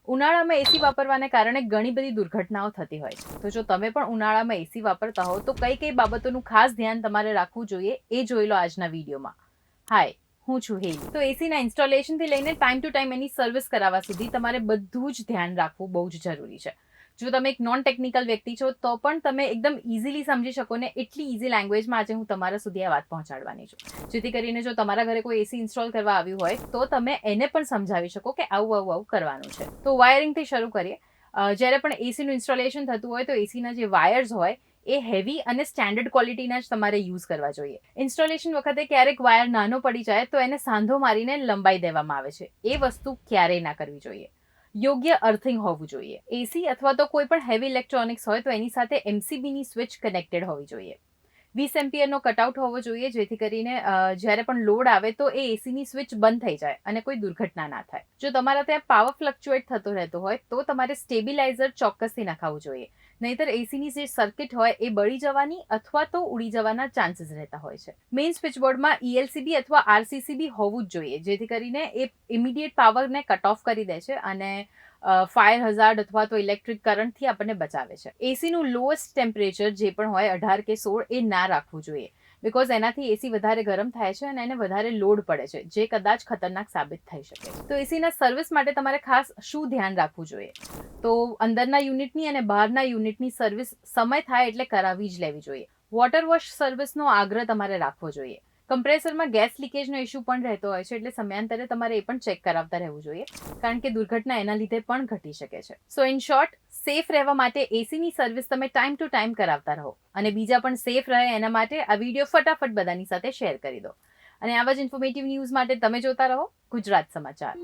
ઉનાળામાં એસી વાપરવાને કારણે ઘણી બધી દુર્ઘટનાઓ થતી હોય છે. તો જો તમે પણ ઉનાળામાં એસી વાપરતા હો તો કઈ કઈ બાબતોનું ખાસ ધ્યાન તમારે રાખવું જોઈએ એ જોઈ લો આજના વિડીયોમાં. હાય, હું છું હેલી. તો એસીના ઇન્સ્ટોલેશનથી લઈને time to time any service કરાવવા સુધી તમારે બધું જ ધ્યાન રાખવું બહુ જ જરૂરી છે. જો તમે એક નોન ટેકનિકલ વ્યક્તિ છો તો પણ તમે એકદમ ઇઝીલી સમજી શકો ને એટલી ઇઝી લેંગ્વેજમાં આજે હું તમારા સુધી આ વાત પહોંચાડવાની છું. જેથી કરીને જો તમારા ઘરે કોઈ એસી ઇન્સ્ટોલ કરવા આવ્યું હોય તો તમે એને પણ સમજાવી શકો કે આવું કરવાનું છે. તો વાયરિંગથી શરૂ કરીએ. જ્યારે પણ એસીનું ઇન્સ્ટોલેશન થતું હોય તો એસીના જે વાયર્સ હોય એ હેવી અને સ્ટેન્ડર્ડ ક્વોલિટીના જ તમારે યુઝ કરવા જોઈએ. ઇન્સ્ટોલેશન વખતે ક્યારેક વાયર નાનો પડી જાય તો એને સાંધો મારીને લંબાઈ દેવામાં આવે છે. એ વસ્તુ ક્યારેય ના કરવી જોઈએ. યોગ્ય અર્થિંગ હોવું જોઈએ. એસી અથવા તો કોઈ પણ હેવી ઇલેક્ટ્રોનિક્સ હોય તો એની સાથે એમસીબીની સ્વિચ કનેક્ટેડ હોવી જોઈએ. 20 એમ્પિયરનો કટઆઉટ હોવો જોઈએ જેથી કરીને જ્યારે પણ લોડ આવે તો એ એસીની સ્વિચ બંધ થઈ જાય અને કોઈ દુર્ઘટના ના થાય. જો તમારા ત્યાં પાવર ફ્લક્ચ્યુએટ થતો રહેતો હોય તો તમારે સ્ટેબિલાઇઝર ચોક્કસથી નખાવવું જોઈએ. નહીતર એસીની જે સર્કિટ હોય એ બળી જવાની અથવા તો ઉડી જવાના ચાન્સીસ રહેતા હોય છે. મેઇન સ્વિચબોર્ડમાં ELCB અથવા RCCB હોવું જ જોઈએ જેથી કરીને એ ઇમિડિયેટ પાવરને કટ ઓફ કરી દે છે અને ફાયર હઝાર્ડ અથવા તો ઇલેક્ટ્રિક કરંટથી આપણને બચાવે છે. એસીનું લોએસ્ટ ટેમ્પરેચર જે પણ હોય 18 કે 16 એ ના રાખવું જોઈએ. બિકોઝ એનાથી એસી વધારે ગરમ થાય છે અને એને વધારે લોડ પડે છે જે કદાચ ખતરનાક સાબિત થઈ શકે. તો એસીના સર્વિસ માટે તમારે ખાસ શું ધ્યાન રાખવું જોઈએ? તો અંદરના યુનિટની અને બહારના યુનિટની સર્વિસ સમય થાય એટલે કરાવી જ લેવી જોઈએ. વોટર વોશ સર્વિસનો આગ્રહ તમારે રાખવો જોઈએ. કમ્પ્રેસરમાં ગેસ લીકેજનો ઇશ્યુ પણ રહેતો હોય છે એટલે સમયાંતરે તમારે એ પણ ચેક કરાવતા રહેવું જોઈએ કારણ કે દુર્ઘટના એના લીધે પણ ઘટી શકે છે. સો ઇન શોર્ટ, સેફ રહેવા માટે એસીની સર્વિસ તમે ટાઈમ ટુ ટાઈમ કરાવતા રહો અને બીજા પણ સેફ રહે એના માટે આ વિડીયો ફટાફટ બધાની સાથે શેર કરી દો. અને આવા જ ઇન્ફોર્મેટિવ ન્યૂઝ માટે તમે જોતા રહો ગુજરાત સમાચાર.